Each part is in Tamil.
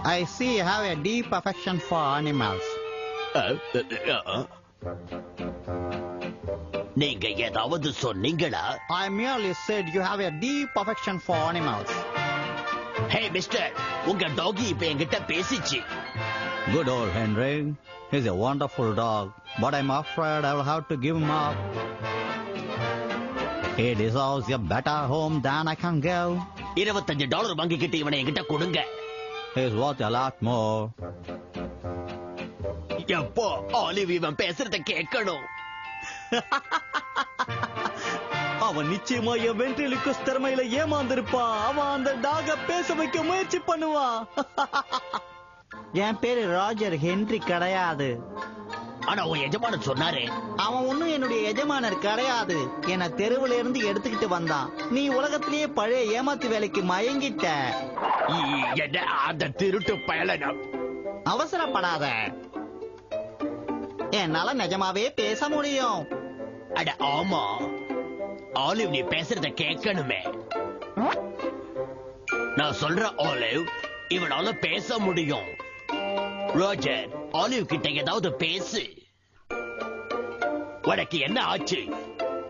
I see you have a deep affection for animals. நீங்க ஏதாவது சொன்னீங்களா? I merely said you have a deep affection for animals. Hey mister, உங்க டாகி இப்ப என்கிட்ட பேசிச்சு. Good old Henry. He's a wonderful dog, but I'm afraid I will have to give him up. He deserves a better home than I can give. $25 வாங்கிக்கிட்டு இவனை என்கிட்ட கொடுங்க. He's worth a lot more. எப்போ ஆலிவ் இவன் பேசுறத கேட்கணும். அவன் நிச்சயமா என் வென்ட்ரிலிக்குஸ் திறமையில ஏமாந்திருப்பான். அவன் அந்த டாக பேச வைக்க முயற்சி பண்ணுவான். என் பேரு ராஜர் ஹென்றி கிடையாது. ஆனா உன் எஜமானர் சொன்னாரே. அவன் ஒண்ணும் என்னுடைய எஜமானர் கிடையாது. என்ன தெருவுல இருந்து எடுத்துக்கிட்டு வந்தான். நீ உலகத்திலேயே பழைய ஏமாத்து வேலைக்கு மயங்கிட்ட. என்ன அந்த திருட்டு பயலனம். அவசரப்படாத, என்னால நிஜமாவே பேச முடியும். அட ஆமா, ஆலிவ் நீ பேசுறத கேட்கணுமே. நான் சொல்ற ஆலிவ், இவனால பேச முடியும். ரோஜர், ஆலிவ் கிட்ட ஏதாவது பேசு. உனக்கு என்ன ஆச்சு?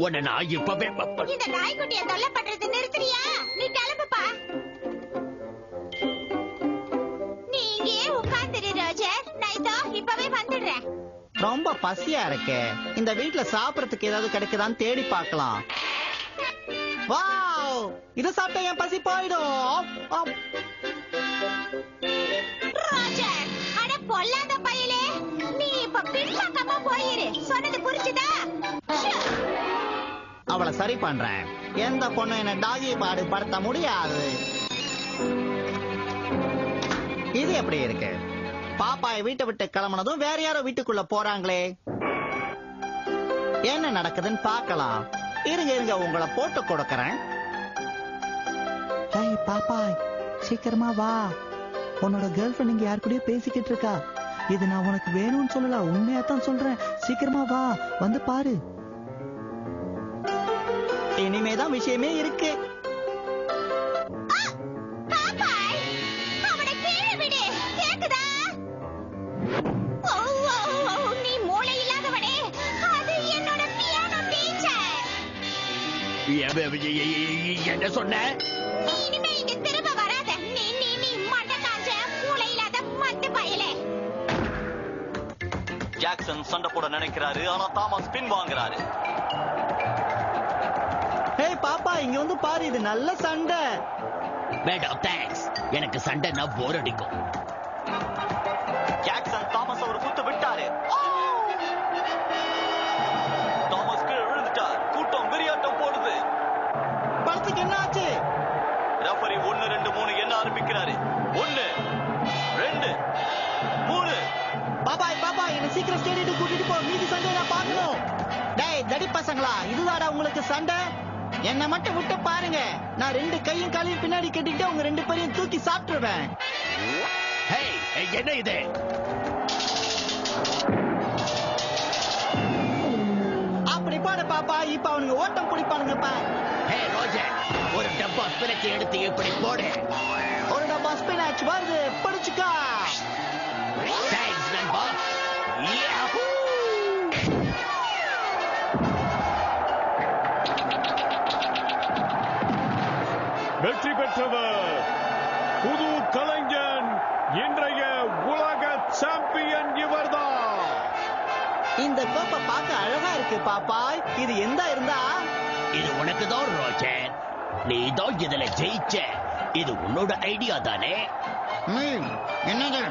உன்னை நான் இப்பவே இந்த நாய்க்குட்டியை தொல்லை பண்றது நிறுத்துறியா? நீ கிளம்புப்பா. நீ இங்கே உட்கார்ந்துரு ரோஜர், நான் இதோ இப்பவே வந்துடுறேன். ரொம்ப பசியா இருக்கே. இந்த வீட்டுல சாப்பிடறதுக்கு ஏதாவது கிடைக்குதான்னு தேடி பார்க்கலாம். வாவ், இத சாப்பிட்டா என் பசி போயிடும். ரோஜர், அட பொல்லாத பயலே, நீ இப்ப பின்பாக்காம போயிரு. சொன்னது புரிஞ்சுதா? அவளை சரி பண்றேன். எந்த பொண்ணு என்ன டாகி பாடு படுத்த முடியாது. இது எப்படி இருக்கு? பாப்பாயை வீட்டை விட்டு கிளம்புனதும் வேற யாரோ வீட்டுக்குள்ள போறாங்களே. என்ன நடக்குதுன்னு பார்க்கலாம். இருங்க உங்களை போட்டு கொடுக்கறேன். பாப்பாய், சீக்கிரமா வா. உன்னோட கேர்ள் ஃபிரெண்ட் இங்க யார் கூடயோ பேசிக்கிட்டு இருக்கா. இது நான் உனக்கு வேணும்னு சொல்லல, உண்மையாத்தான் சொல்றேன். சீக்கிரமா வா, வந்து பாரு. இனிமேதான் விஷயமே இருக்கு. என்ன சொன்ன? நீ இனிமே இங்க திரும்ப வராத. நீ மண்டகாஞ்ச மூளை இல்லாத மண்டு பயலே. ஜாக்சன் சண்டை போட நினைக்கிறாரு, ஆனா தாமஸ் பின் வாங்குறாரு. ஏய் பாப்பா, இங்க வந்து பாரு, இது நல்ல சண்டை. வேண்டாம் தேங்க்ஸ், எனக்கு சண்டைனா போர் அடிக்கும். ஜாக்சன் தாமஸ் ஒரு குத்து விட்டாரு. தாமஸ் கீழே விழுந்துட்டார். கூட்டம் வெறியாட்டம் போடுது. படத்துக்கு என்ன ஆச்சு? ரெஃபரி 1 2 3 என்ன ஆரம்பிக்கிறாரு. 1 2 3. பாப்பா என்ன சீக்கிரம் ஸ்டேடியத்துக்கு கூட்டிட்டு போ. மீதி சண்டை நான் பார்க்கணும். டேய் தடி பசங்களா, இதுதாடா உங்களுக்கு சண்டை? என்ன மட்டும் விட்டு பாருங்க. நான் 2 கையும் காலையும் பின்னாடி கட்டிட்டு உங்க 2 பேரையும் தூக்கி சாப்பிட்டுருவேன். என்ன இது? அப்படி பாடு பாப்பா. இப்ப அவனுங்க ஓட்டம் பிடிப்பானுங்கப்பா. ஹே ரோஜர், ஒரு டப்பா ஸ்பினச் எடுத்து இப்படி போடு. ஒரு டப்பா ஸ்பினச் வருது, பிடிச்சுக்கா. தேங்க்ஸ் நண்பா. யாஹூ! வெற்றி பெற்றவர் புது கலைஞன், இன்றைய உலக சாம்பியன் இவர்தான். இந்த கோப்பை பார்க்க அழகா இருக்கு பாப்பா. இது எந்த இருந்தா? இது உனக்கு தான் ரோஜர். நீ தான் இதுல ஜெயிச்ச. இது உன்னோட ஐடியா தானே? என்னது?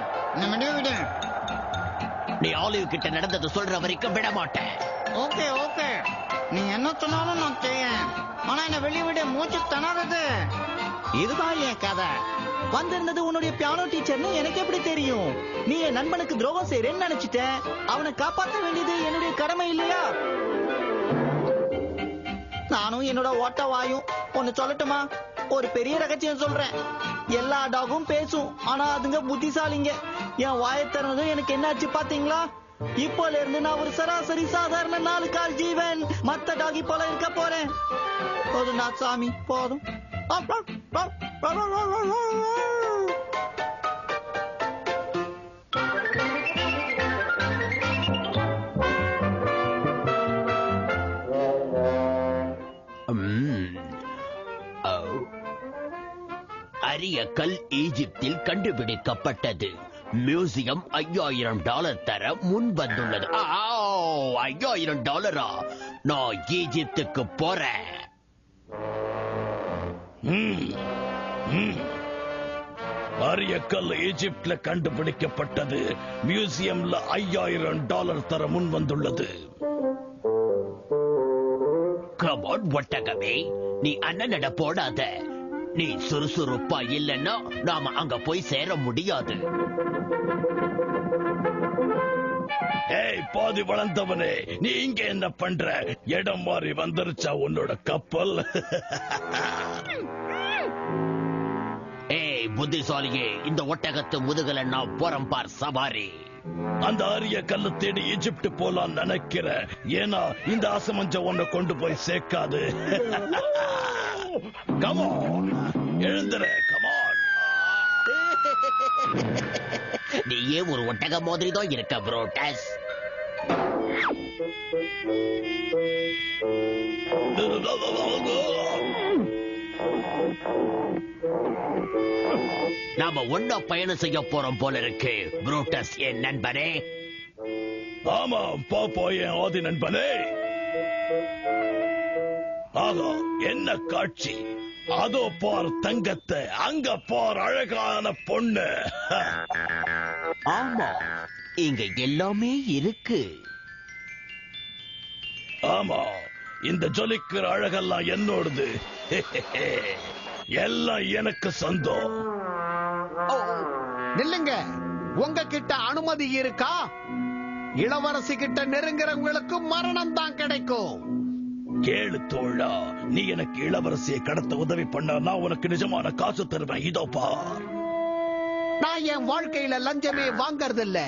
நீ ஆலிவ் கிட்ட நடந்தது சொல்ற வரைக்கும் விட மாட்டேன். ஓகே, நீ என்ன சொன்னாலும் நான் செய்யேன். ஆனா என்ன வெளியே விட மூச்சு திணறது. இதுதான் என் கதை. வந்திருந்தது உன்னுடைய பியானோ டீச்சர்னு எனக்கு எப்படி தெரியும்? நீ என் நண்பனுக்கு துரோகம் செய்யறேன்னு நினைச்சிட்டேன். அவனை காப்பாற்ற வேண்டியது என்னுடைய கடமை இல்லையா? நானும் என்னோட ஓட்ட வாயும் ஒன்னு சொல்லட்டுமா? ஒரு பெரிய ரகசியம் சொல்றேன். எல்லா டாகும் பேசும், ஆனா அதுங்க புத்திசாலிங்க. என் வாயை திறந்ததும் எனக்கு என்னாச்சு பாத்தீங்களா? இப்போல இருந்து நான் ஒரு சராசரி சாதாரண 4 கால் ஜீவன். மத்த டாகி போல இருக்க போறேன். போதும் சாமி, போதும். அரிய கல் ஈஜிப்தில் கண்டுபிடிக்கப்பட்டது. மியூசியம் $5000 தர முன் வந்துள்ளது. $5000? நான் ஈஜிப்துக்கு போறேன். அரிய கல் ஈஜிப்ட்ல கண்டுபிடிக்கப்பட்டது. மியூசியம்ல $5000 தர முன் வந்துள்ளது. கமான் ஒட்டகமே, நீ அண்ணனிட போடாத. நீ சுறுசுறுப்பா இல்லைன்னா நாம அங்க போய் சேர முடியாது. ஏய் பாதி வளர்ந்தவனே, நீ இங்க என்ன பண்ற? இடம் மாறி வந்துருச்சா உன்னோட கப்பல்? ஏய் புத்திசாலியே, இந்த ஒட்டகத்து முதுகல நான் போறேன் பார் சவாரி. அந்த அரிய கல்ல தேடி ஈஜிப்ட் போலாம் நினைக்கிற. ஏன்னா இந்த அசமஞ்ச உன்னை கொண்டு போய் சேர்க்காது. Come on, எழுந்துற, come on. நீயே ஒரு ஒட்டக மாதிரி தான் இருக்க புரோட்டஸ். நாம ஒன்னா பயணம் செய்ய போறோம் போல இருக்கு புரோட்டஸ் என் நண்பனே. ஆமா பாப்பா என் ஆதி நண்பனே. ஆகா என்ன காட்சி! அதோ பார் தங்கத்தை, அங்க பார் அழகான பொண்ணு. ஆமா, இங்க எல்லாமே இருக்கு. ஆமா, இந்த ஜொலிக்கிற அழகெல்லாம் என்னோடது. எல்லாம் எனக்கு சொந்தம். நில்லுங்க, உங்ககிட்ட அனுமதி இருக்கா? இளவரசி கிட்ட நெருங்குறவங்களுக்கு மரணம் தான் கிடைக்கும். கேளு தோழா, நீ எனக்கு இளவரசியை கடத்த உதவி பண்ணா நான் உனக்கு நிஜமான காசு தருவேன். இதோ பார். நான் என் வாழ்க்கையில லஞ்சமே வாங்கறது இல்ல.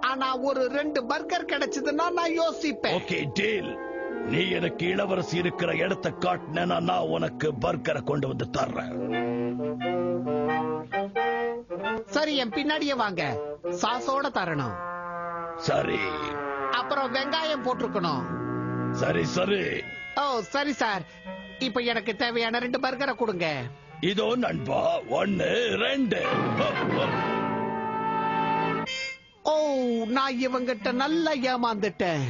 ஆனா ஒரு 2 பர்கர் கிடைச்சதுன்னா நான் யோசிப்பேன். Okay deal. நீ எனக்கு இளவரசி இருக்கிற இடத்தை காட்டினா நான் உனக்கு பர்கரை கொண்டு வந்து தர்றேன். சரி, என் பின்னாடியே வாங்க. சாஸோட தரணும். சரி. அப்புறம் வெங்காயம் போட்டிருக்கணும். சரி சரி. ஓ சரி சார், இப்ப எனக்கு தேவையான 2 பர்கரை கொடுங்க. இதோ நண்பா, 1 2. ஓ, நான் இவங்கிட்ட நல்லா ஏமாந்துட்டேன்.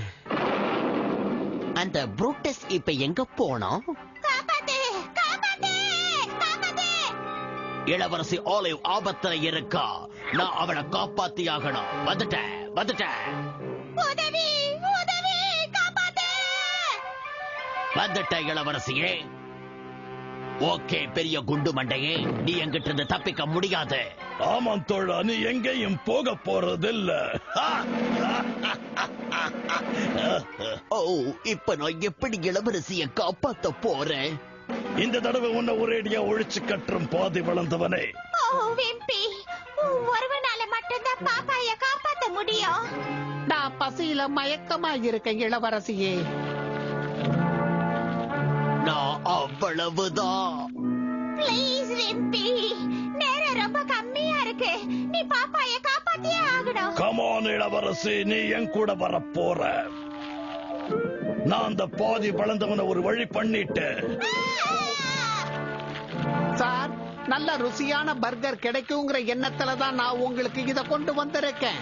அந்த புரோட்டஸ் இப்ப எங்க போனோம்? காப்பாத்து காப்பாத்து காப்பாத்து. இளவரசி ஆலிவ் ஆபத்துல இருக்கா. நான் அவனை காப்பாத்தி ஆகணும். வந்துட்டேன் வந்துட்டேன். உதவி உதவி, காப்பாத்து. வந்துட்டேன் இளவரசியே. ஓகே பெரிய குண்டு மண்டையே, நீ எங்கிட்ட இருந்து தப்பிக்க முடியாது. ஆமாம் தோழா, நீ எங்கேயும் போக போறதில்ல. ஓ, இப்ப நான் எப்படி இளவரசியை காப்பாத்த போறேன்? இந்த தடவை உன்னை ஒரேடியா ஒழிச்சு கட்டுறோம் பாதி வளர்ந்தவனே. ஓ விம்பி, ஒருவனால மட்டும்தான் பாப்பாய காப்பாத்த முடியும். நான் பசியில மயக்கமா இருக்கேன் இளவரசியே. நான் அவ்வளவுதான். ப்ளீஸ் விம்பி, நேரம் ரொம்ப கம்மியா இருக்கு. நீ பாப்பாய காப்பாத்தியே ஆகணும். கமான் இளவரசி, நீ என் கூட வர போற. நான் அந்த பாதி வளர்ந்தவனை ஒரு வழி பண்ணிட்டேன். சார், நல்ல ருசியான பர்கர் கிடைக்குங்கிற எண்ணத்துல தான் நான் உங்களுக்கு இத கொண்டு வந்திருக்கேன்.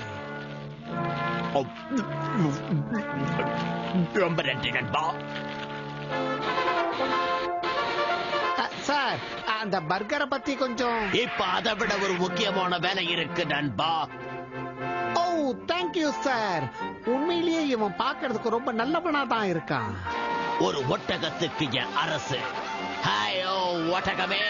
ரொம்ப நன்றி நண்பா. சார், அந்த பர்கரை பத்தி கொஞ்சம். இப்ப அதை விட ஒரு முக்கியமான வேலை இருக்கு நண்பா. ஓ தேங்க்யூ சார். உண்மையிலேயே இவன் பார்க்கிறதுக்கு ரொம்ப நல்லவனா தான் இருக்கான். ஒரு ஒட்டகத்துக்கு என் அரசு. ஹாயோ ஒட்டகமே.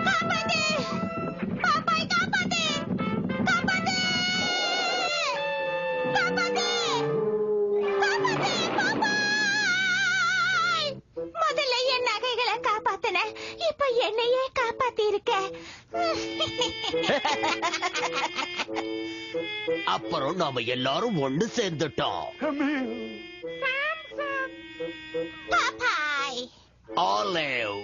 காப்பாத்து பாப்பாய், காப்பாத்து காப்பாத்து காப்பாத்து காப்பாத்து பாப்பாய். முதல்ல என் நகைகளை காப்பாத்தின, இப்ப என்னையே காப்பாத்தி இருக்க. அப்புறம் நாம எல்லாரும் ஒண்ணு சேர்ந்துட்டோம். பாப்பாய், ஆலிவ்